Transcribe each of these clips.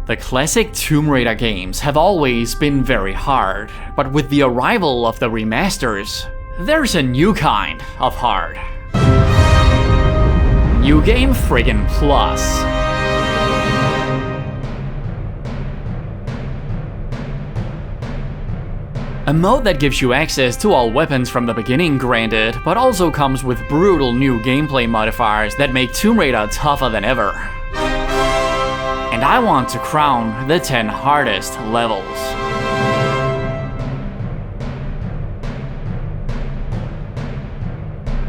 The classic Tomb Raider games have always been very hard, but with the arrival of the remasters, there's a new kind of hard. New Game Friggin' Plus. A mode that gives you access to all weapons from the beginning, granted, but also comes with brutal new gameplay modifiers that make Tomb Raider tougher than ever. And I want to crown the 10 hardest levels.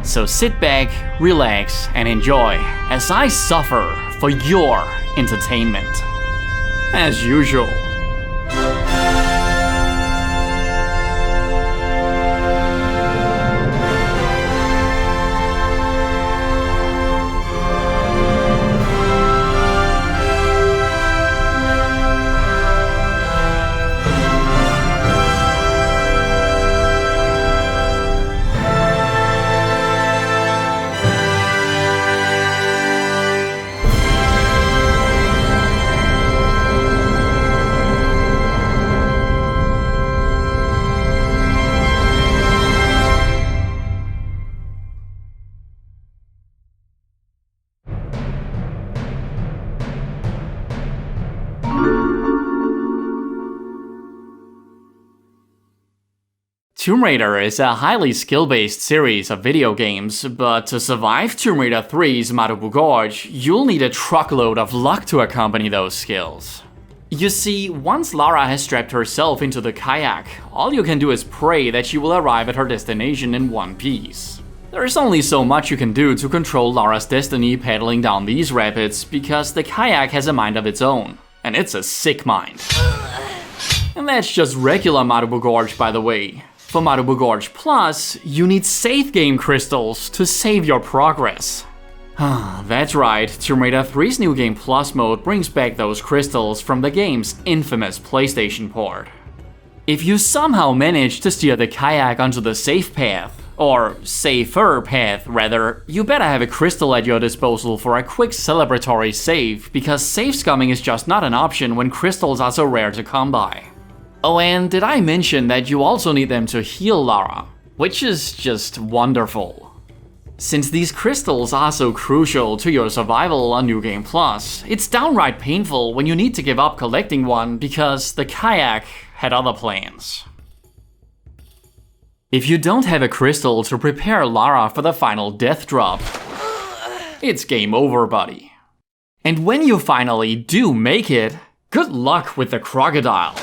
So sit back, relax, and enjoy as I suffer for your entertainment. As usual. Tomb Raider is a highly skill-based series of video games, but to survive Tomb Raider 3's Marubu Gorge, you'll need a truckload of luck to accompany those skills. You see, once Lara has strapped herself into the kayak, all you can do is pray that she will arrive at her destination in one piece. There's only so much you can do to control Lara's destiny paddling down these rapids, because the kayak has a mind of its own, and it's a sick mind. And that's just regular Marubu Gorge, by the way. For Marubu Gorge Plus, you need save game crystals to save your progress. That's right, Tomb Raider 3's New Game Plus mode brings back those crystals from the game's infamous PlayStation port. If you somehow manage to steer the kayak onto the safe path, or safer path rather, you better have a crystal at your disposal for a quick celebratory save, because save scumming is just not an option when crystals are so rare to come by. Oh, and did I mention that you also need them to heal Lara, which is just wonderful. Since these crystals are so crucial to your survival on New Game Plus, it's downright painful when you need to give up collecting one because the kayak had other plans. If you don't have a crystal to prepare Lara for the final death drop, it's game over, buddy. And when you finally do make it, good luck with the crocodile.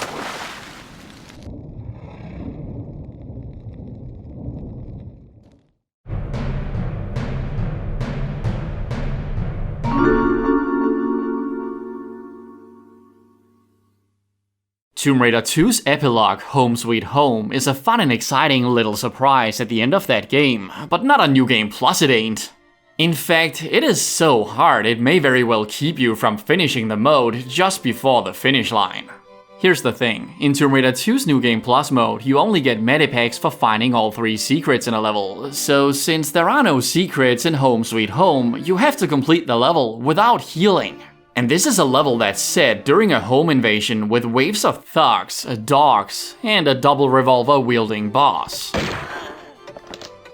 Tomb Raider 2's epilogue, Home Sweet Home, is a fun and exciting little surprise at the end of that game, but not on New Game Plus it ain't. In fact, it is so hard it may very well keep you from finishing the mode just before the finish line. Here's the thing, in Tomb Raider 2's New Game Plus mode, you only get medipacks for finding all 3 secrets in a level, so since there are no secrets in Home Sweet Home, you have to complete the level without healing. And this is a level that's set during a home invasion with waves of thugs, dogs, and a double revolver wielding boss.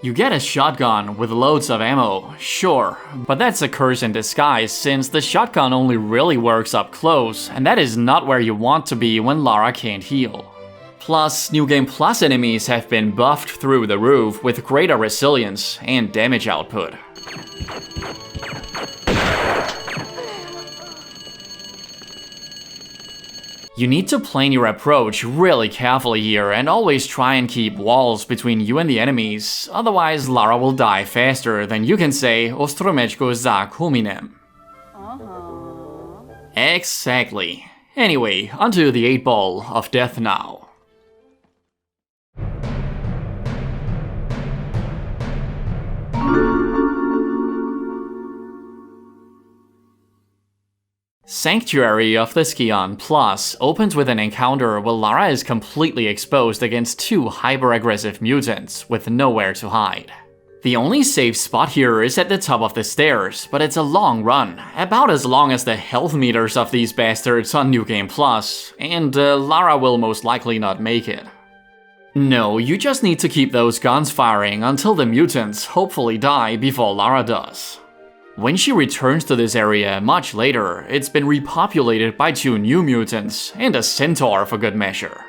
You get a shotgun with loads of ammo, sure, but that's a curse in disguise since the shotgun only really works up close, and that is not where you want to be when Lara can't heal. Plus, New Game Plus enemies have been buffed through the roof with greater resilience and damage output. You need to plan your approach really carefully here and always try and keep walls between you and the enemies, otherwise Lara will die faster than you can say Ostromechko za hominem. Exactly. Anyway, onto the 8-ball of death now. Sanctuary of the Scion Plus opens with an encounter where Lara is completely exposed against 2 hyper-aggressive mutants with nowhere to hide. The only safe spot here is at the top of the stairs, but it's a long run, about as long as the health meters of these bastards on New Game Plus, and Lara will most likely not make it. No, you just need to keep those guns firing until the mutants hopefully die before Lara does. When she returns to this area much later, it's been repopulated by 2 new mutants and a centaur for good measure.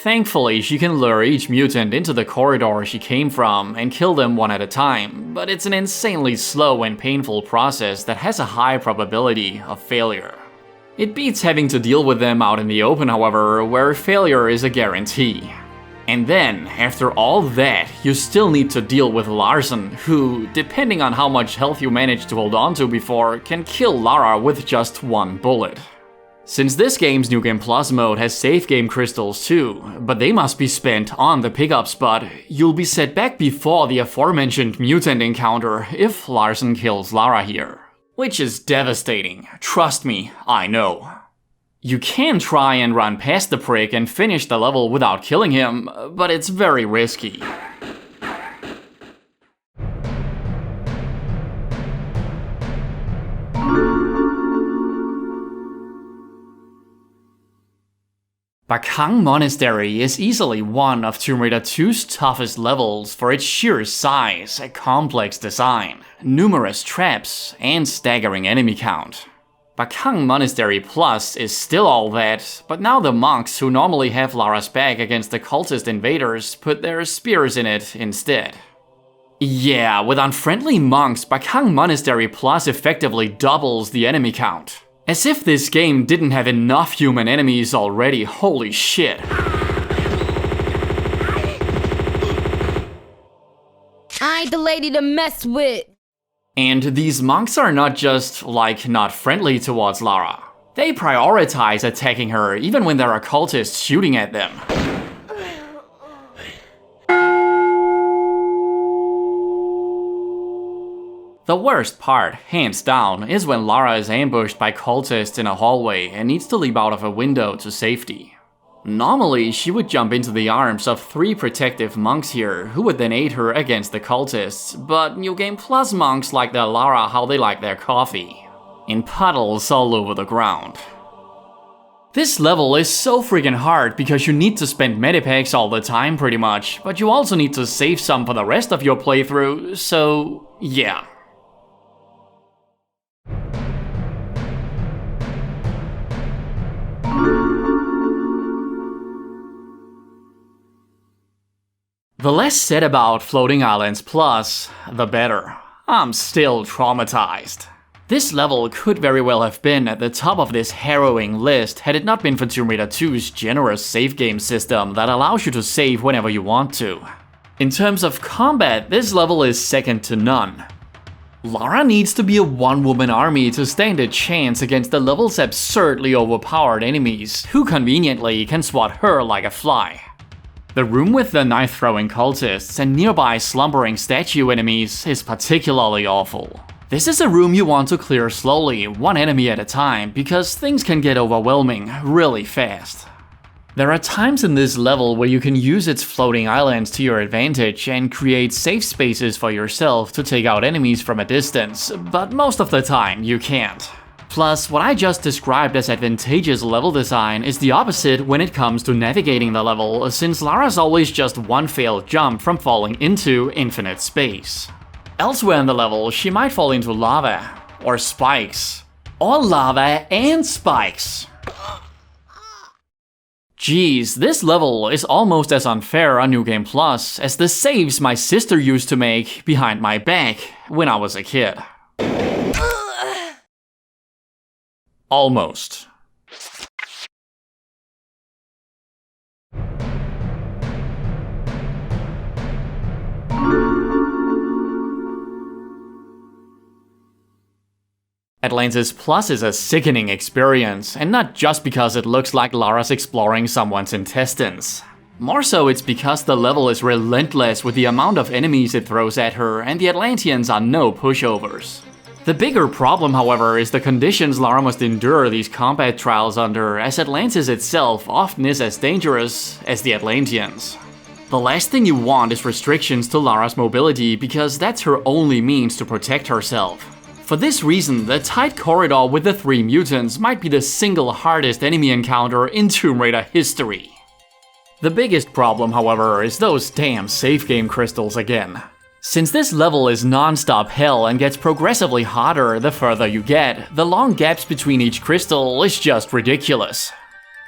Thankfully, she can lure each mutant into the corridor she came from and kill them one at a time, but it's an insanely slow and painful process that has a high probability of failure. It beats having to deal with them out in the open, however, where failure is a guarantee. And then, after all that, you still need to deal with Larsen, who, depending on how much health you managed to hold on to before, can kill Lara with just 1 bullet. Since this game's New Game Plus mode has save game crystals too, but they must be spent on the pickup spot, you'll be set back before the aforementioned mutant encounter if Larsen kills Lara here. Which is devastating, trust me, I know. You can try and run past the prick and finish the level without killing him, but it's very risky. Bakang Monastery is easily one of Tomb Raider 2's toughest levels for its sheer size, complex design, numerous traps, and staggering enemy count. Bakang Monastery Plus is still all that, but now the monks who normally have Lara's back against the cultist invaders put their spears in it instead. Yeah, with unfriendly monks, Bakang Monastery Plus effectively doubles the enemy count. As if this game didn't have enough human enemies already, holy shit. I ain't the lady to mess with. And these monks are not just, not friendly towards Lara. They prioritize attacking her even when there are cultists shooting at them. The worst part, hands down, is when Lara is ambushed by cultists in a hallway and needs to leap out of a window to safety. Normally, she would jump into the arms of 3 protective monks here, who would then aid her against the cultists, but New Game Plus monks like their Lara how they like their coffee. In puddles all over the ground. This level is so freaking hard because you need to spend medipacks all the time pretty much, but you also need to save some for the rest of your playthrough, so yeah. The less said about Floating Islands Plus, the better. I'm still traumatized. This level could very well have been at the top of this harrowing list had it not been for Tomb Raider 2's generous save game system that allows you to save whenever you want to. In terms of combat, this level is second to none. Lara needs to be a one-woman army to stand a chance against the level's absurdly overpowered enemies, who conveniently can swat her like a fly. The room with the knife-throwing cultists and nearby slumbering statue enemies is particularly awful. This is a room you want to clear slowly, one enemy at a time, because things can get overwhelming really fast. There are times in this level where you can use its floating islands to your advantage and create safe spaces for yourself to take out enemies from a distance, but most of the time you can't. Plus, what I just described as advantageous level design is the opposite when it comes to navigating the level, since Lara's always just one failed jump from falling into infinite space. Elsewhere in the level, she might fall into lava, or spikes, or lava and spikes. Geez, this level is almost as unfair on New Game Plus as the saves my sister used to make behind my back when I was a kid. Almost. Atlantis Plus is a sickening experience, and not just because it looks like Lara's exploring someone's intestines. More so it's because the level is relentless with the amount of enemies it throws at her, and the Atlanteans are no pushovers. The bigger problem, however, is the conditions Lara must endure these combat trials under, as Atlantis itself often is as dangerous as the Atlanteans. The last thing you want is restrictions to Lara's mobility, because that's her only means to protect herself. For this reason, the tight corridor with the 3 mutants might be the single hardest enemy encounter in Tomb Raider history. The biggest problem, however, is those damn save game crystals again. Since this level is non-stop hell and gets progressively harder the further you get, the long gaps between each crystal is just ridiculous.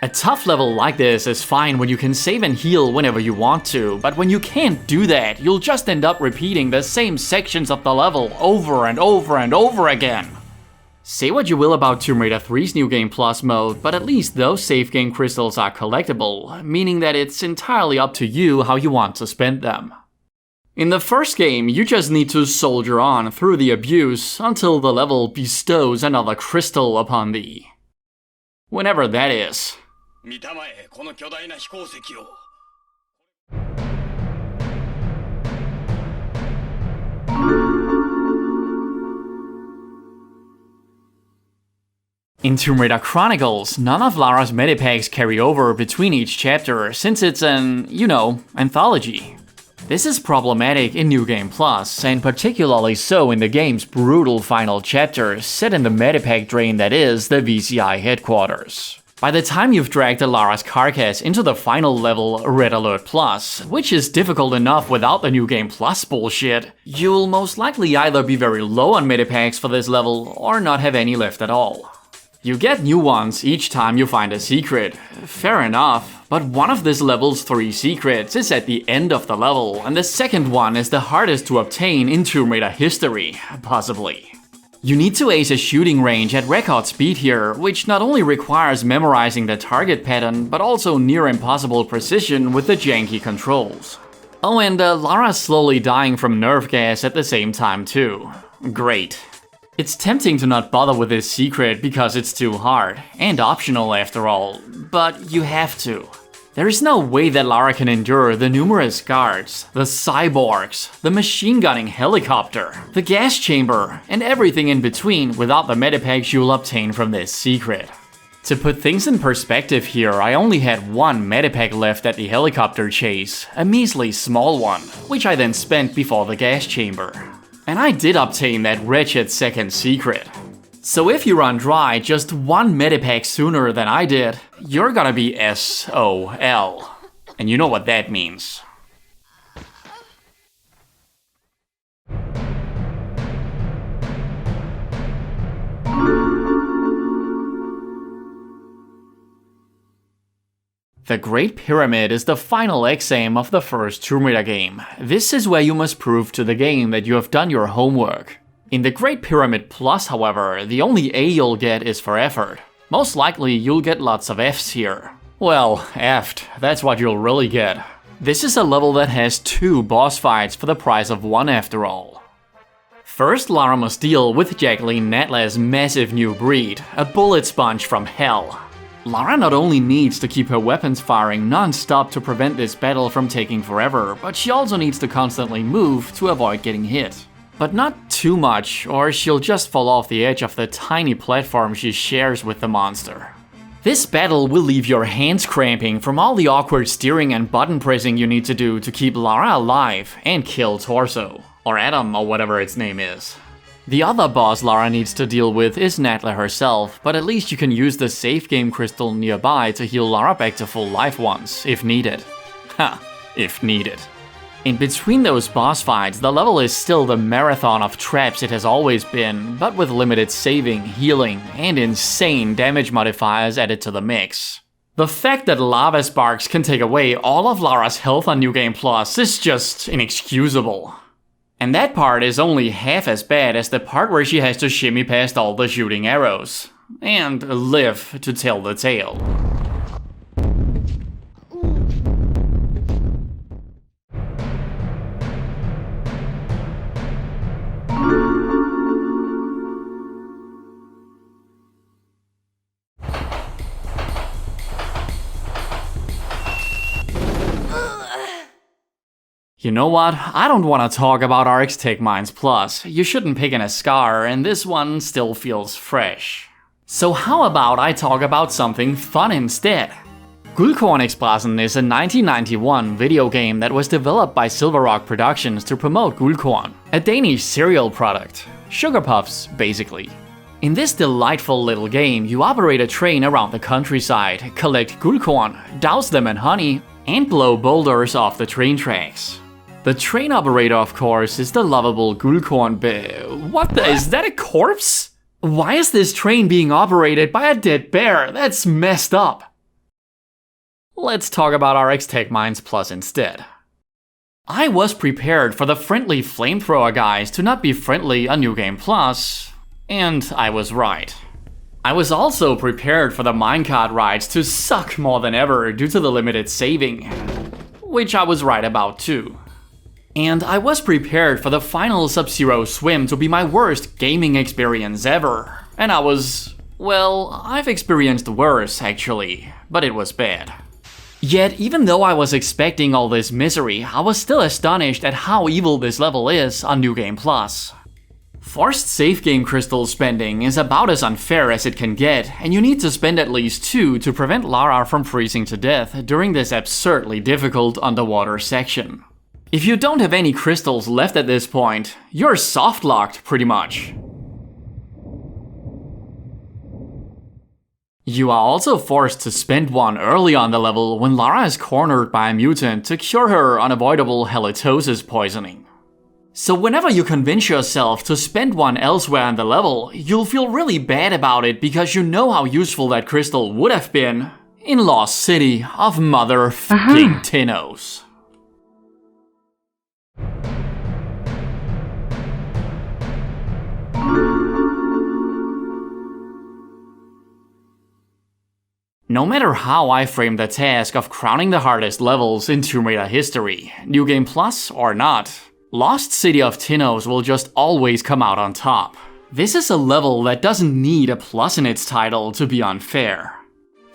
A tough level like this is fine when you can save and heal whenever you want to, but when you can't do that, you'll just end up repeating the same sections of the level over and over and over again. Say what you will about Tomb Raider 3's New Game Plus mode, but at least those save game crystals are collectible, meaning that it's entirely up to you how you want to spend them. In the first game, you just need to soldier on through the abuse until the level bestows another crystal upon thee. Whenever that is. In Tomb Raider Chronicles, none of Lara's medipacks carry over between each chapter since it's an, anthology. This is problematic in New Game Plus, and particularly so in the game's brutal final chapter set in the medipack drain that is the VCI headquarters. By the time you've dragged Lara's carcass into the final level, Red Alert Plus, which is difficult enough without the New Game Plus bullshit, you'll most likely either be very low on medipacks for this level or not have any left at all. You get new ones each time you find a secret, fair enough, but one of this level's 3 secrets is at the end of the level, and the second one is the hardest to obtain in Tomb Raider history, possibly. You need to ace a shooting range at record speed here, which not only requires memorizing the target pattern, but also near impossible precision with the janky controls. Oh, and Lara's slowly dying from nerve gas at the same time too. Great. It's tempting to not bother with this secret because it's too hard, and optional after all, but you have to. There is no way that Lara can endure the numerous guards, the cyborgs, the machine-gunning helicopter, the gas chamber, and everything in between without the medipacks you'll obtain from this secret. To put things in perspective here, I only had 1 medipack left at the helicopter chase, a measly small one, which I then spent before the gas chamber. And I did obtain that wretched second secret. So if you run dry just 1 medipack sooner than I did, you're gonna be SOL. And you know what that means. The Great Pyramid is the final exam of the first Tomb Raider game. This is where you must prove to the game that you have done your homework. In the Great Pyramid Plus, however, the only A you'll get is for effort. Most likely you'll get lots of Fs here. Well, effed, that's what you'll really get. This is a level that has 2 boss fights for the price of 1 after all. First, Lara must deal with Jacqueline Natla's massive new breed, a bullet sponge from hell. Lara not only needs to keep her weapons firing non-stop to prevent this battle from taking forever, but she also needs to constantly move to avoid getting hit. But not too much, or she'll just fall off the edge of the tiny platform she shares with the monster. This battle will leave your hands cramping from all the awkward steering and button pressing you need to do to keep Lara alive and kill Torso, or Adam, or whatever its name is. The other boss Lara needs to deal with is Natla herself, but at least you can use the save game crystal nearby to heal Lara back to full life once, if needed. Ha, if needed. In between those boss fights, the level is still the marathon of traps it has always been, but with limited saving, healing, and insane damage modifiers added to the mix. The fact that lava sparks can take away all of Lara's health on New Game Plus is just inexcusable. And that part is only half as bad as the part where she has to shimmy past all the shooting arrows. And live to tell the tale. You know what? I don't want to talk about RX Tech Mines Plus. You shouldn't pick an Ascar, and this one still feels fresh. So how about I talk about something fun instead? Guldkorn Expressen is a 1991 video game that was developed by Silver Rock Productions to promote Guldkorn, a Danish cereal product. Sugar puffs, basically. In this delightful little game, you operate a train around the countryside, collect Guldkorn, douse them in honey, and blow boulders off the train tracks. The train operator, of course, is the lovable Guldkorn bear. What the? Is that a corpse? Why is this train being operated by a dead bear? That's messed up. Let's talk about RX Tech Minds Plus instead. I was prepared for the friendly flamethrower guys to not be friendly on New Game Plus, and I was right. I was also prepared for the minecart rides to suck more than ever due to the limited saving, which I was right about too. And I was prepared for the final Sub-Zero swim to be my worst gaming experience ever, and I was, well, I've experienced worse actually, but it was bad. Yet, even though I was expecting all this misery, I was still astonished at how evil this level is on New Game Plus. Forced save game crystal spending is about as unfair as it can get, and you need to spend at least 2 to prevent Lara from freezing to death during this absurdly difficult underwater section. If you don't have any crystals left at this point, you're soft-locked pretty much. You are also forced to spend one early on the level when Lara is cornered by a mutant to cure her unavoidable halitosis poisoning. So whenever you convince yourself to spend one elsewhere in the level, you'll feel really bad about it because you know how useful that crystal would have been in Lost City of Mother f***ing Tinnos. No matter how I frame the task of crowning the hardest levels in Tomb Raider history, New Game Plus or not, Lost City of Tinnos will just always come out on top. This is a level that doesn't need a plus in its title to be unfair.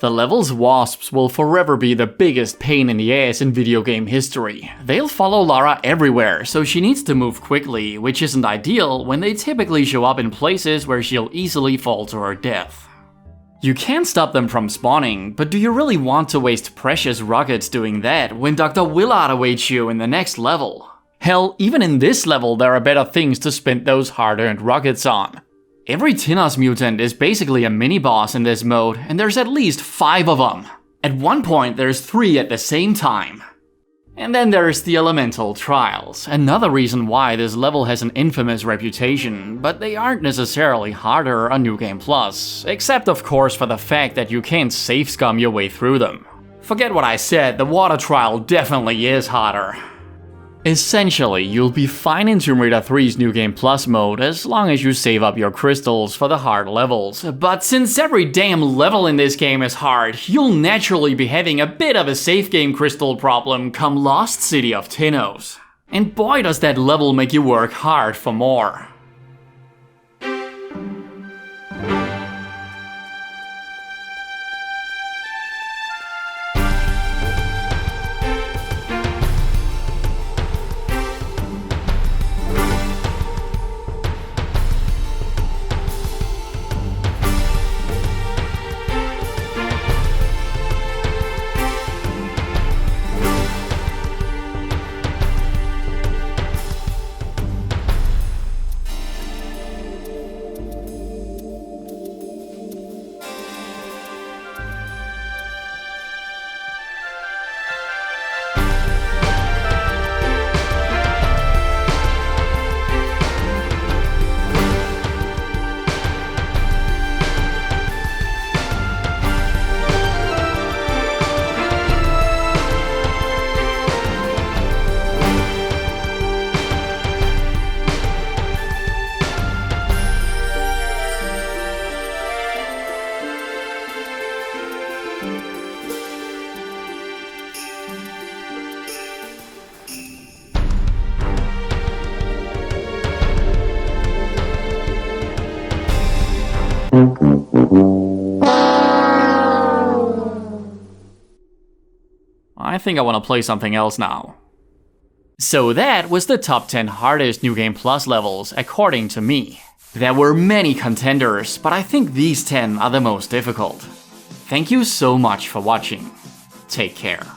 The level's wasps will forever be the biggest pain in the ass in video game history. They'll follow Lara everywhere, so she needs to move quickly, which isn't ideal when they typically show up in places where she'll easily fall to her death. You can stop them from spawning, but do you really want to waste precious rockets doing that when Dr. Willard awaits you in the next level? Hell, even in this level there are better things to spend those hard-earned rockets on. Every Tinnos mutant is basically a mini-boss in this mode, and there's at least 5 of them. At one point there's 3 at the same time. And then there's the elemental trials, another reason why this level has an infamous reputation, but they aren't necessarily harder on New Game Plus, except of course for the fact that you can't safe scum your way through them. Forget what I said, the water trial definitely is harder. Essentially, you'll be fine in Tomb Raider 3's New Game Plus mode as long as you save up your crystals for the hard levels, but since every damn level in this game is hard, you'll naturally be having a bit of a save game crystal problem come Lost City of Tinnos. And boy does that level make you work hard for more. I think I want to play something else now. So that was the top 10 hardest New Game Plus levels, according to me. There were many contenders, but I think these 10 are the most difficult. Thank you so much for watching. take care.